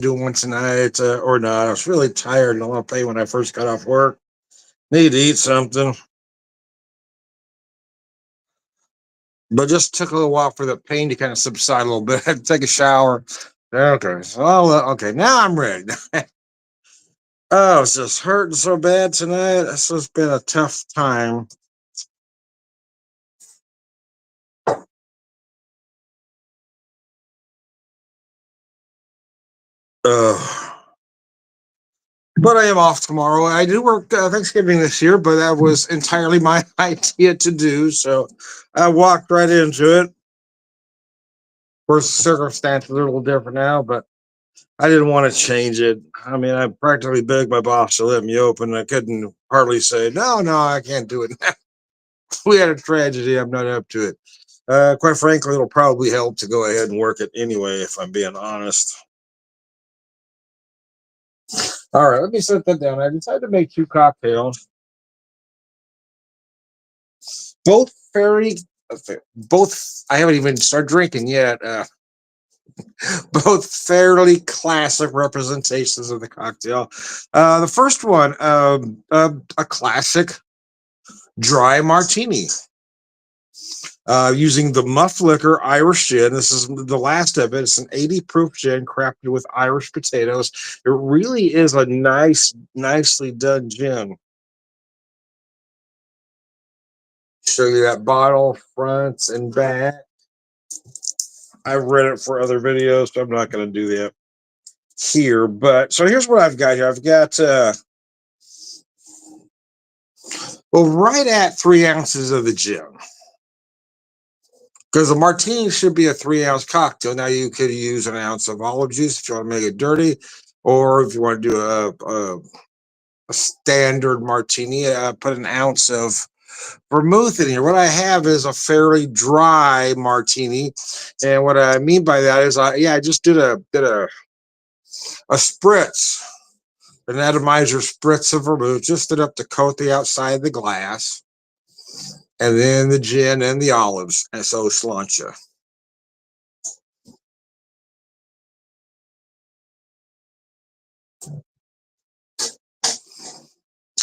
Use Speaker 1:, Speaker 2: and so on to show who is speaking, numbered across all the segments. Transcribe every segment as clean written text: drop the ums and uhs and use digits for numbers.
Speaker 1: do one tonight or not. I was really tired and I want to pay when I first got off work. Need to eat something, but just took a little while for the pain to kind of subside a little bit. I had to take a shower. Okay, so okay, now I'm ready. Oh, it's just hurting so bad tonight. It's just been a tough time. Uh, but I am off tomorrow. I do work Thanksgiving this year, but that was entirely my idea to do. So I walked right into it. Of course, the circumstances are a little different now, but I didn't want to change it. I mean, I practically begged my boss to let me open. I couldn't hardly say, no, no, I can't do it. We had a tragedy. I'm not up to it. Quite frankly, it'll probably help to go ahead and work it anyway, if I'm being honest. All right, let me set that down. I decided to make two cocktails, both very, both. I haven't even started drinking yet. Both fairly classic representations of the cocktail. The first one, a classic dry martini. Using the muff liquor Irish gin. This is the last of it. It's an 80 proof gin crafted with Irish potatoes. It really is a nicely done gin. Show you that bottle front and back. I've read it for other videos, so I'm not going to do that here. But so here's what I've got here. I've got right at 3 ounces of the gin. Because a martini should be a 3 ounce cocktail. Now you could use an ounce of olive juice if you want to make it dirty, or if you want to do a standard martini, put an ounce of vermouth in here. What I have is a fairly dry martini, and what I mean by that is, I just did a spritz, an atomizer spritz of vermouth, just enough to coat the outside of the glass, and then the gin and the olives, and so sláinte.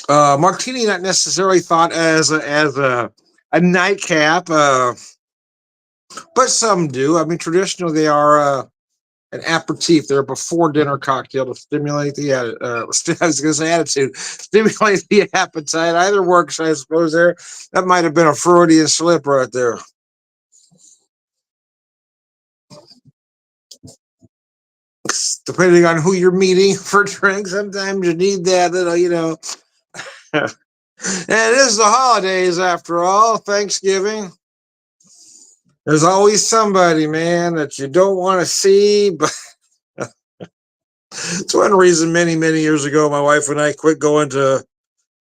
Speaker 1: Martini not necessarily thought as a nightcap, but some do. I mean, traditionally they are an aperitif. They're a before dinner cocktail to stimulate the I was going to say attitude, stimulate the appetite. Either works, I suppose. There, that might have been a Freudian slip right there. Depending on who you're meeting for drink, sometimes you need that little. And it is the holidays after all, Thanksgiving. There's always somebody, man, that you don't want to see, but it's one reason many years ago my wife and I quit going to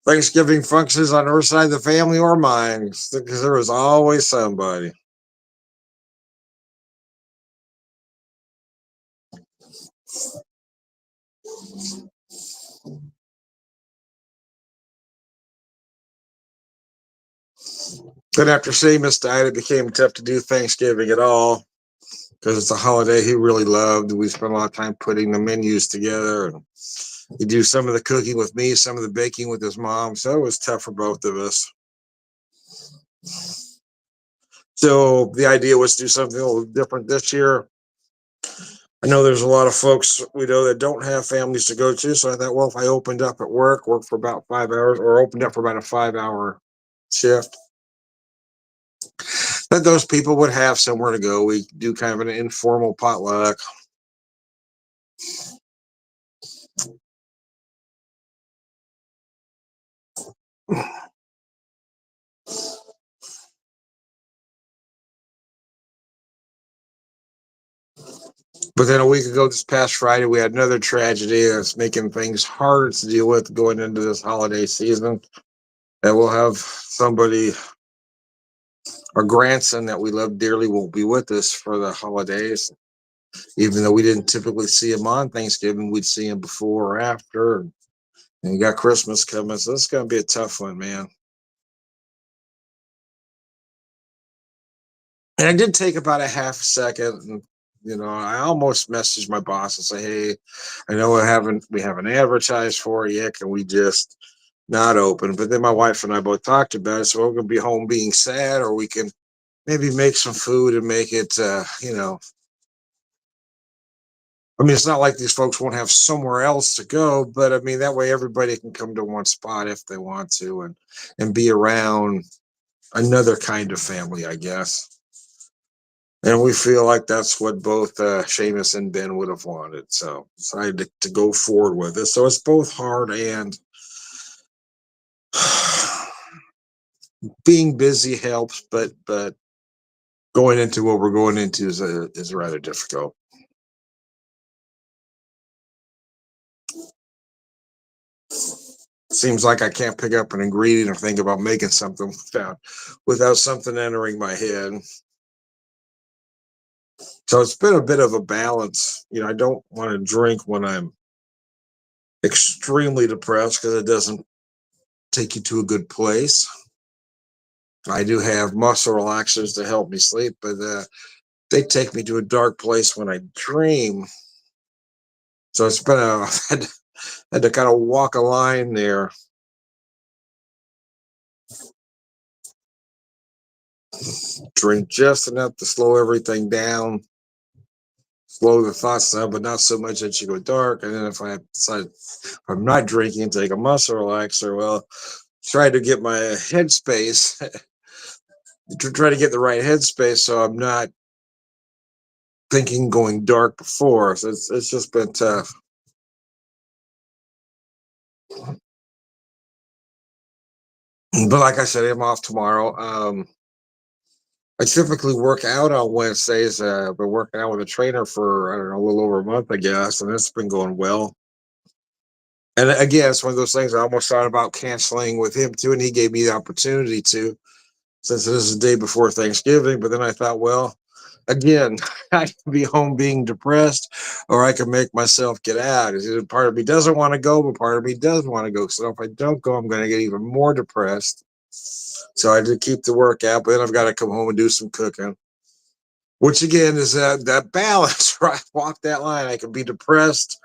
Speaker 1: Thanksgiving functions on her side of the family or mine because there was always somebody. Then after Seamus died, it became tough to do Thanksgiving at all because it's a holiday he really loved. We spent a lot of time putting the menus together, and he'd do some of the cooking with me, some of the baking with his mom. So it was tough for both of us. So the idea was to do something a little different this year. I know there's a lot of folks we know that don't have families to go to. So I thought, well, if I opened up at worked for about 5 hours, or opened up for about a 5 hour shift, that those people would have somewhere to go. We do kind of an informal potluck. But then a week ago, this past Friday, we had another tragedy that's making things harder to deal with going into this holiday season. And we'll have somebody, our grandson that we love dearly, will be with us for the holidays. Even though we didn't typically see him on Thanksgiving, we'd see him before or after. And you got Christmas coming, so it's going to be a tough one, man. And I did take about a half second and I almost messaged my boss and say, "Hey, I know we haven't advertised for it yet. Can we just not open?" But then my wife and I both talked about it, so we're gonna be home being sad, or we can maybe make some food and make it. I mean, it's not like these folks won't have somewhere else to go, but I mean that way everybody can come to one spot if they want to, and be around another kind of family, I guess. And we feel like that's what both Seamus and Ben would have wanted. So decided to go forward with it. So it's both hard and being busy helps, but going into what we're going into is rather difficult. Seems like I can't pick up an ingredient or think about making something without something entering my head. So it's been a bit of a balance. I don't want to drink when I'm extremely depressed because it doesn't take you to a good place. I do have muscle relaxers to help me sleep, but they take me to a dark place when I dream. So it's been had to kind of walk a line there. Drink just enough to slow everything down, slow the thoughts down, but not so much that you go dark. And then if I decide if I'm not drinking, take a muscle relaxer. Well, try to get my headspace, try to get the right headspace so I'm not thinking going dark before. So it's just been tough. But like I said, I'm off tomorrow. I typically work out on Wednesdays. I've been working out with a trainer for, I don't know, a little over a month, I guess, and it's been going well. And again, it's one of those things I almost thought about canceling with him too, and he gave me the opportunity to, since it is the day before Thanksgiving. But then I thought, well, again, I can be home being depressed, or I can make myself get out. Part of me doesn't want to go, but part of me does want to go. So if I don't go, I'm going to get even more depressed. So I did keep the workout, but then I've got to come home and do some cooking, which again is that balance, right? Walk that line. I can be depressed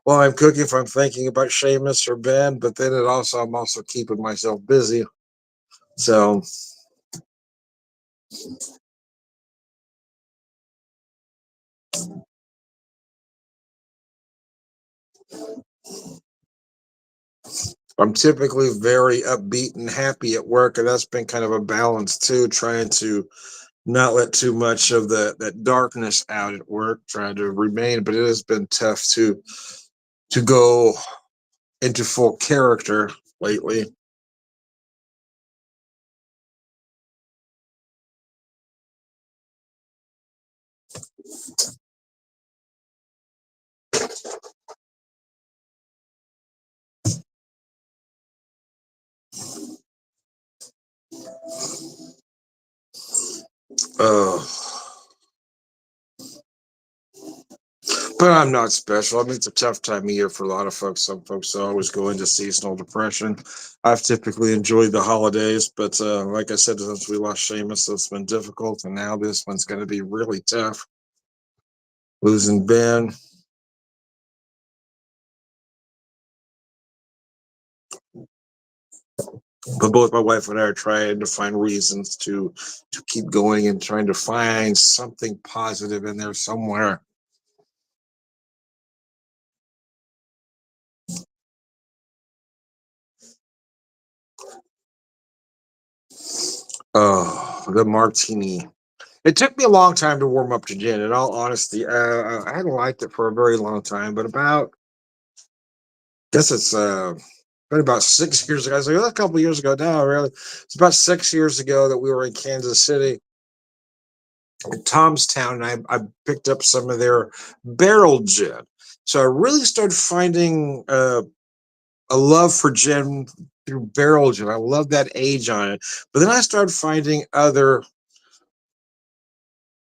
Speaker 1: while I'm cooking if I'm thinking about Seamus or Ben, but then I'm also keeping myself busy. So I'm typically very upbeat and happy at work, and that's been kind of a balance too, trying to not let too much of that darkness out at work, trying to remain. But it has been tough to go into full character lately. Uh, but I'm not special. I mean, it's a tough time of year for a lot of folks. Some folks always go into seasonal depression. I've typically enjoyed the holidays, but like I said, since we lost Seamus, it's been difficult, and now this one's going to be really tough. Losing Ben. But both my wife and I are trying to find reasons to keep going and trying to find something positive in there somewhere. Oh, the Martini. It took me a long time to warm up to gin. In all honesty, I hadn't liked it for a very long time, but guess it's been about 6 years ago. So a couple of years ago now, really. It's about 6 years ago that we were in Kansas City, in Tomstown, and I picked up some of their barrel gin. So I really started finding a love for gin through barrel gin. I love that age on it. But then I started finding other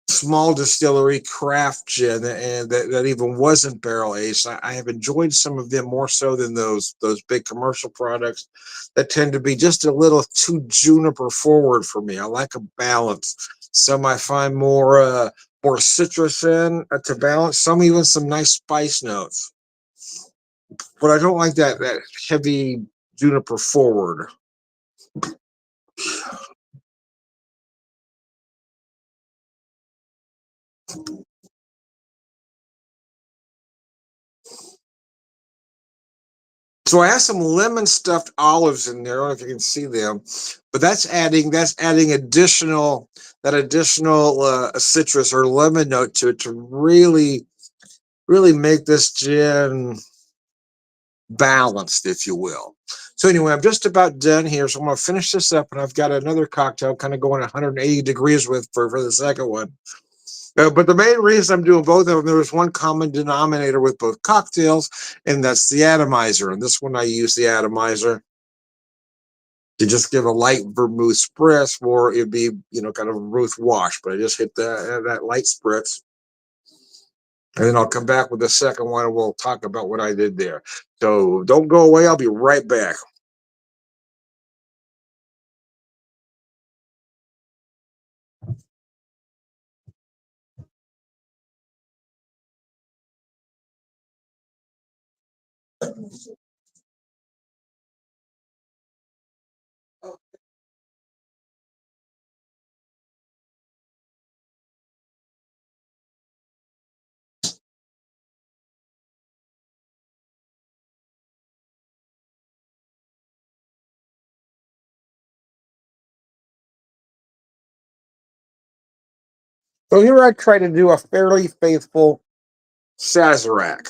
Speaker 1: small distillery craft gin and that even wasn't barrel aged. I have enjoyed some of them more so than those big commercial products that tend to be just a little too juniper forward for me. I like a balance. Some I find more more citrus in to balance even some nice spice notes. But I don't like that heavy juniper forward. So I have some lemon stuffed olives in there. I don't know if you can see them, but that's adding additional citrus or lemon note to it to really make this gin balanced, if you will. So anyway, I'm just about done here. So I'm going to finish this up, and I've got another cocktail kind of going 180 degrees with for the second one. But the main reason I'm doing both of them, there was one common denominator with both cocktails, and that's the atomizer. And this one I use the atomizer to just give a light vermouth spritz, or it'd be kind of a vermouth wash. But I just hit that light spritz. And then I'll come back with the second one and we'll talk about what I did there. So don't go away. I'll be right back. So here I try to do a fairly faithful Sazerac.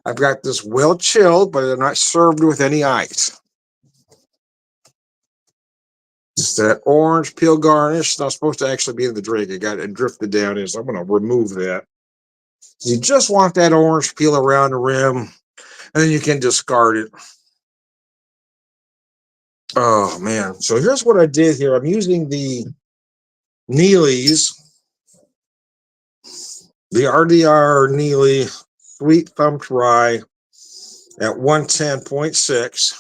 Speaker 1: I've got this well chilled, but they're not served with any ice. Just that orange peel garnish. It's not supposed to actually be in the drink. It drifted down in, so I'm going to remove that. You just want that orange peel around the rim, and then you can discard it. Oh, man. So here's what I did here. I'm using the Neely's, the RDR Neely Sweet Thumped Rye at 110.6.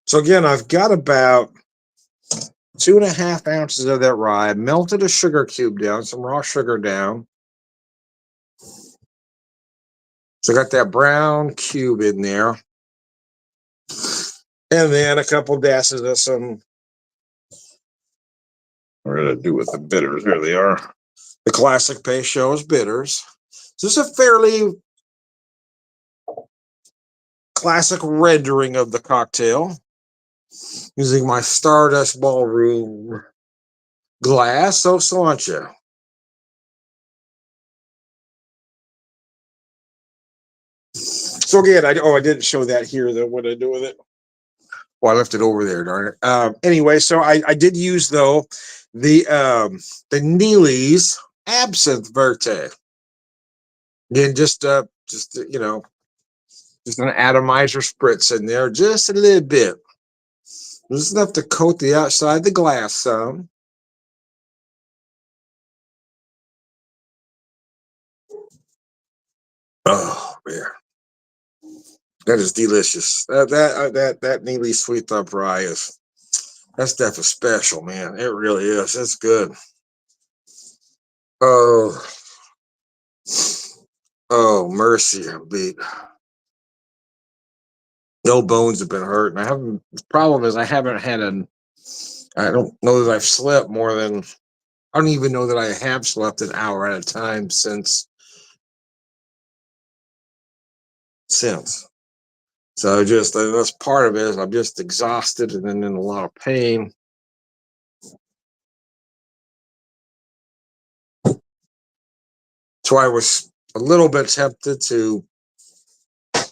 Speaker 1: So again, I've got about 2.5 ounces of that rye. I melted a sugar cube down, some raw sugar down. So I got that brown cube in there. And then a couple dashes of some, what did I do with the bitters? Here they are. The classic Peychaud's bitters. So this is a fairly classic rendering of the cocktail using my Stardust Ballroom glass. So cilantro. So again, I didn't show that here. Though what I do with it? Well, I left it over there, darn it. Anyway, so I did use though the Neely's Absinthe Verte. Again, just just an atomizer spritz in there, just a little bit, just enough to coat the outside of the glass some. Oh man, that is delicious. That Neely Sweet Thump Rye that stuff is special, man. It really is. It's good. Oh, oh mercy, I beat. No bones have been hurt, and I haven't. The problem is I haven't had an. I don't know that I've slept more than. I don't even know that I have slept an hour at a time since. So just that's part of it. Is I'm just exhausted and then in a lot of pain. So I was a little bit tempted to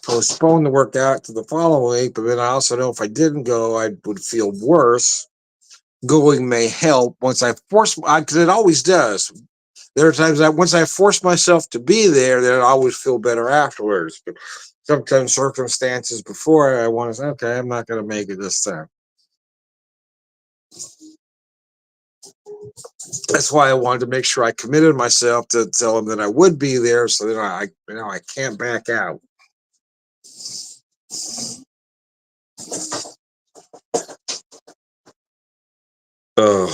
Speaker 1: postpone the workout to the following week, but then I also know if I didn't go, I would feel worse. Going may help once I force, because it always does. There are times that once I force myself to be there, then I always feel better afterwards. But sometimes circumstances before I want to say, okay, I'm not going to make it this time. That's why I wanted to make sure I committed myself to tell them that I would be there, so that I can't back out. Oh,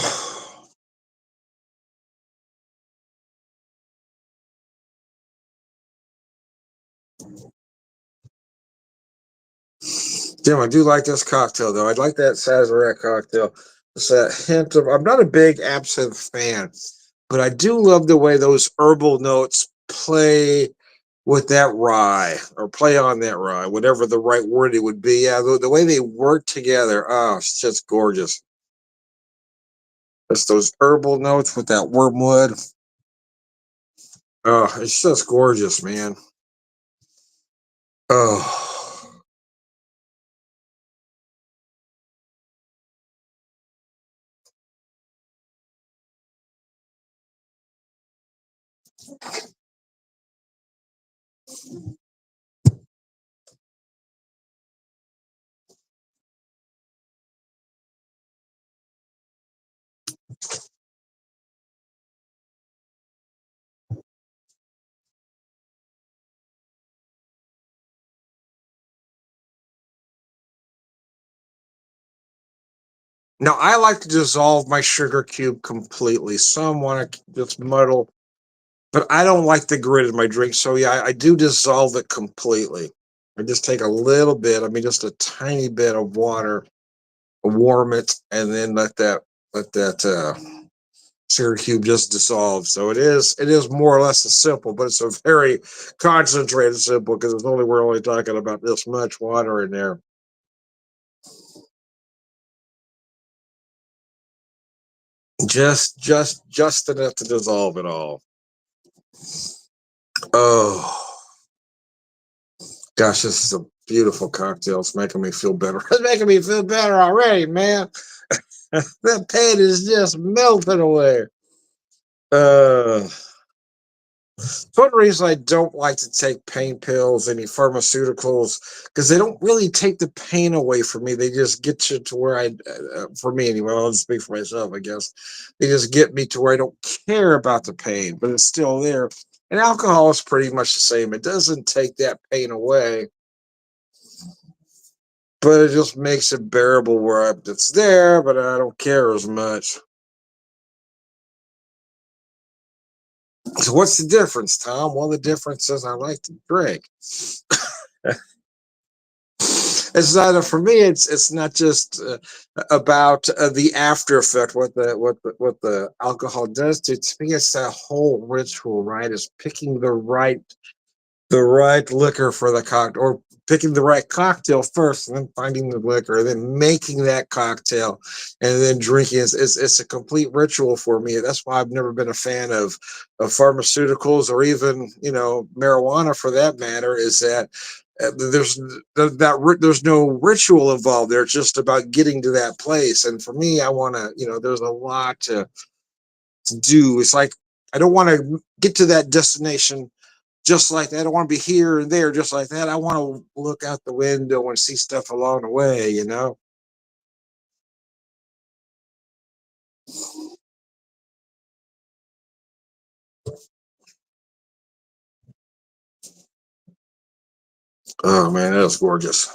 Speaker 1: Jim, I do like this cocktail though. I'd like that Sazerac cocktail. It's that hint of. I'm not a big absinthe fan, but I do love the way those herbal notes play with that rye or play on that rye, whatever the right word it would be. Yeah, the way they work together. Oh, it's just gorgeous. It's those herbal notes with that wormwood. Oh, it's just gorgeous, man. Oh. Now I like to dissolve my sugar cube completely. Some want to just muddle, but I don't like the grit in my drink. So yeah, I do dissolve it completely. I just take a little bit, I mean just a tiny bit of water, warm it, and then let that sugar cube just dissolve. So it is more or less a simple, but it's a very concentrated simple because it's only we're only talking about this much water in there. Just enough to dissolve it all. Oh gosh, this is a beautiful cocktail. It's making me feel better. It's making me feel better already, man. That pain is just melting away. Uh, one reason I don't like to take pain pills, any pharmaceuticals, because they don't really take the pain away from me. They just get you to where for me anyway, I'll just speak for myself, I guess. They just get me to where I don't care about the pain, but it's still there. And alcohol is pretty much the same. It doesn't take that pain away, but it just makes it bearable where it's there, but I don't care as much. So what's the difference, Tom? Well, the difference is I like to drink. It's not for me. It's not just about the after effect. What the alcohol does to me. It's that whole ritual, right? Is picking the right liquor for the cocktail, or picking the right cocktail first, and then finding the liquor, and then making that cocktail, and then drinking. It's a complete ritual for me. That's why I've never been a fan of pharmaceuticals or even marijuana for that matter. Is that there's no ritual involved there. It's just about getting to that place. And for me, I want to, there's a lot to do. It's like I don't want to get to that destination just like that. I don't want to be here and there just like that. I want to look out the window and see stuff along the way. Oh man, that was gorgeous.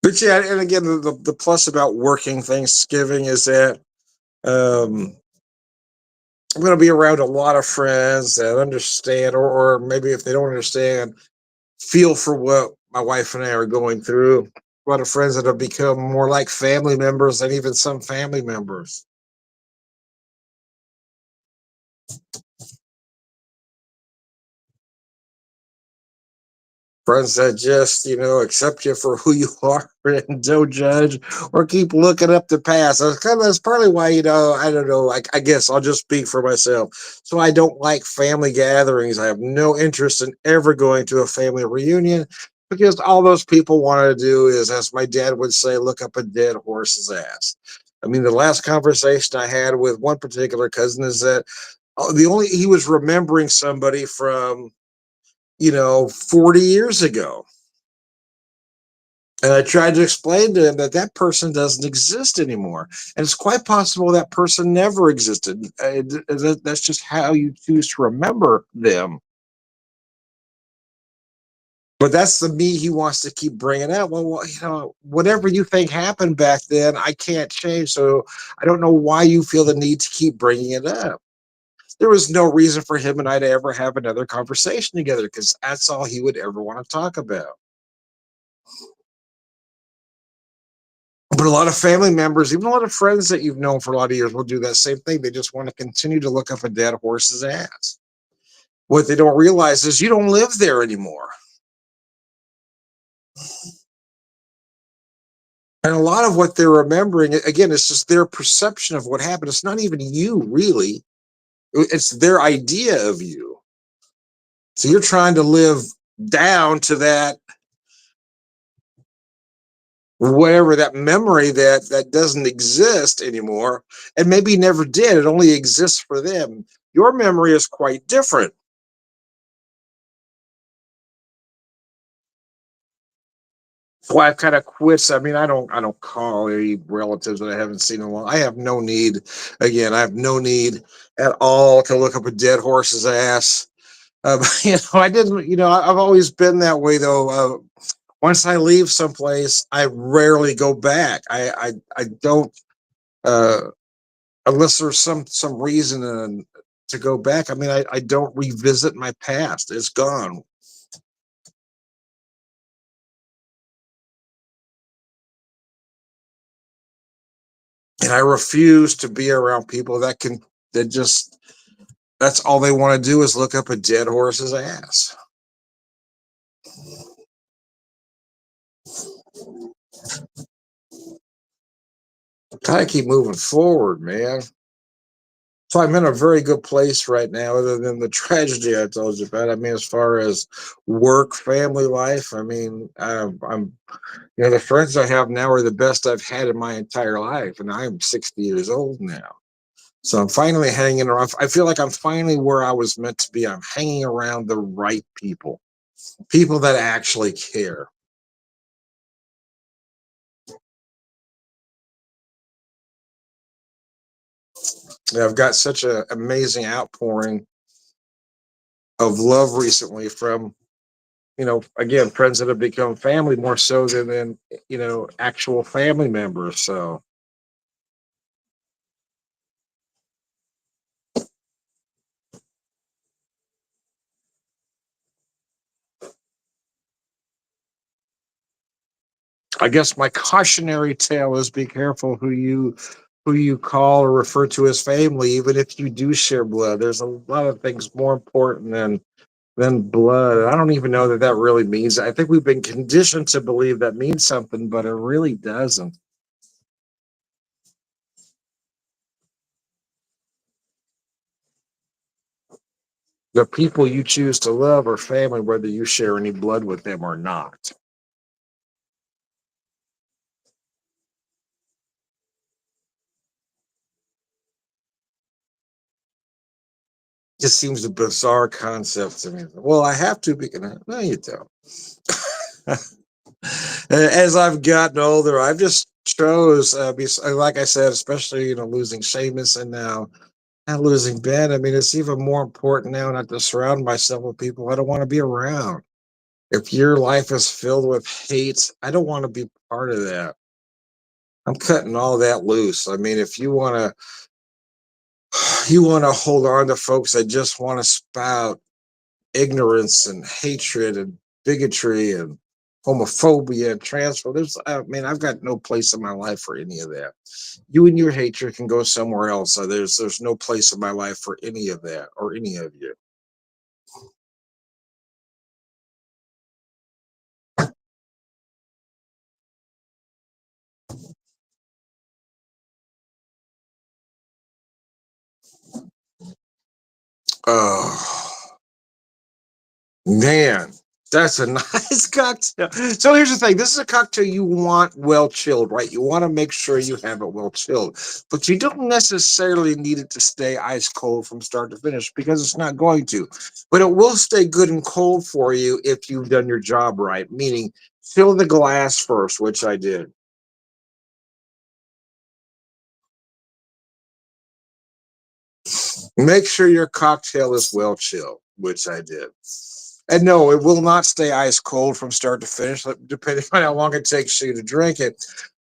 Speaker 1: But yeah, and again, the plus about working Thanksgiving is that um, I'm going to be around a lot of friends that understand, or maybe if they don't understand, feel for what my wife and I are going through. A lot of friends that have become more like family members than even some family members. Friends that just accept you for who you are and don't judge or keep looking up the past. That's partly why I don't know. I guess I'll just speak for myself. So I don't like family gatherings. I have no interest in ever going to a family reunion because all those people want to do is, as my dad would say, look up a dead horse's ass. I mean, the last conversation I had with one particular cousin is that the only he was remembering somebody from 40 years ago. And I tried to explain to him that that person doesn't exist anymore. And it's quite possible that person never existed. That's just how you choose to remember them. But that's the me he wants to keep bringing up. Well, whatever you think happened back then, I can't change. So I don't know why you feel the need to keep bringing it up. There was no reason for him and I to ever have another conversation together because that's all he would ever want to talk about. But a lot of family members, even a lot of friends that you've known for a lot of years, will do that same thing. They just want to continue to look up a dead horse's ass. What they don't realize is you don't live there anymore. And a lot of what they're remembering, again, it's just their perception of what happened. It's not even you, really. It's their idea of you. So you're trying to live down to that, whatever that memory that doesn't exist anymore, and maybe never did. It only exists for them. Your memory is quite different. That's why I've kind of quit. I mean, I don't call any relatives that I haven't seen in a while. I have no need. Again, I have no need at all to look up a dead horse's ass. I didn't. I've always been that way though. Once I leave someplace, I rarely go back. I don't. Uh, Unless there's some reason to go back. I mean, I don't revisit my past. It's gone. And I refuse to be around people that just that's all they want to do is look up a dead horse's ass. Gotta keep moving forward, man. So I'm in a very good place right now, other than the tragedy I told you about. I mean, as far as work, family life, I mean, I'm the friends I have now are the best I've had in my entire life, and I'm 60 years old now. So I'm finally hanging around. I feel like I'm finally where I was meant to be. I'm hanging around the right people, people that actually care. And I've got such an amazing outpouring of love recently from, again, friends that have become family more so than actual family members. So I guess my cautionary tale is be careful who you call or refer to as family, even if you do share blood. There's a lot of things more important than blood. I don't even know that really means. I think we've been conditioned to believe that means something, but it really doesn't. The people you choose to love are family, whether you share any blood with them or not. Just seems a bizarre concept to me. Well, I have to be. No, you don't. As I've gotten older, I've just chose, like I said, especially losing Seamus and now losing Ben. I mean, it's even more important now not to surround myself with people I don't want to be around. If your life is filled with hate, I don't want to be part of that. I'm cutting all that loose. I mean, if you want to hold on to folks that just want to spout ignorance and hatred and bigotry and homophobia and transphobia. I mean, I've got no place in my life for any of that. You and your hatred can go somewhere else. So there's no place in my life for any of that or any of you. Oh man, that's a nice cocktail. So here's the thing: this is a cocktail you want well chilled, right? You want to make sure you have it well chilled, but you don't necessarily need it to stay ice cold from start to finish because it's not going to. But it will stay good and cold for you if you've done your job right. Meaning, fill the glass first, which I did. Make sure your cocktail is well chilled, which I did. And no, it will not stay ice cold from start to finish, depending on how long it takes you to drink it.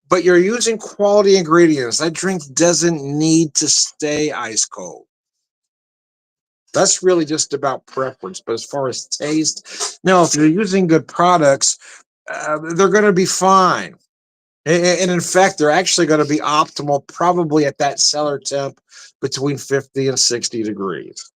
Speaker 1: But you're using quality ingredients. That drink doesn't need to stay ice cold. That's really just about preference. But as far as taste, no, if you're using good products, they're going to be fine. And in fact, they're actually going to be optimal probably at that cellar temp between 50 and 60 degrees.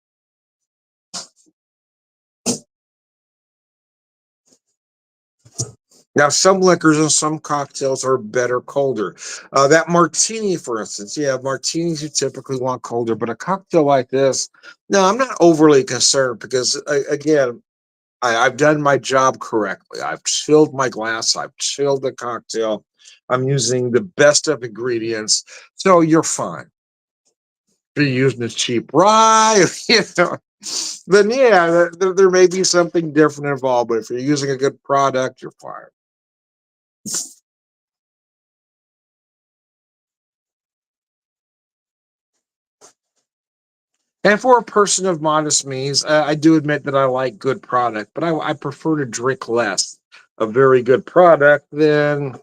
Speaker 1: Now, some liquors and some cocktails are better colder. That martini, for instance, yeah, martinis you typically want colder, but a cocktail like this, no, I'm not overly concerned because, again, I've done my job correctly. I've chilled my glass, I've chilled the cocktail, I'm using the best of ingredients, so you're fine. If you're using a cheap rye, then yeah, there may be something different involved, but if you're using a good product, you're fine. And for a person of modest means, I do admit that I like good product, but I prefer to drink less of very good product than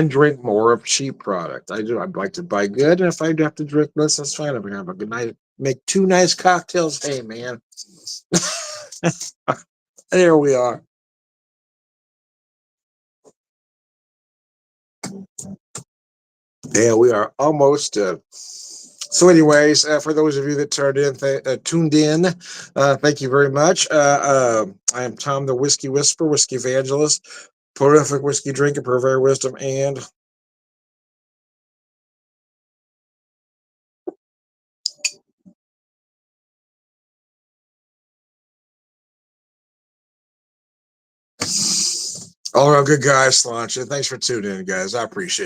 Speaker 1: drink more of cheap product. I do. I'd like to buy good, and if I have to drink less, that's fine. I'm gonna have a good night. Make two nice cocktails. Hey, man, there we are. Yeah, we are almost. So, anyways, for those of you that tuned in, thank you very much. I am Tom, the Whiskey Whisperer, Whiskey Evangelist, prolific whiskey drinker, purveyor of wisdom, and all around good guy, Slancha. Thanks for tuning in, guys. I appreciate it.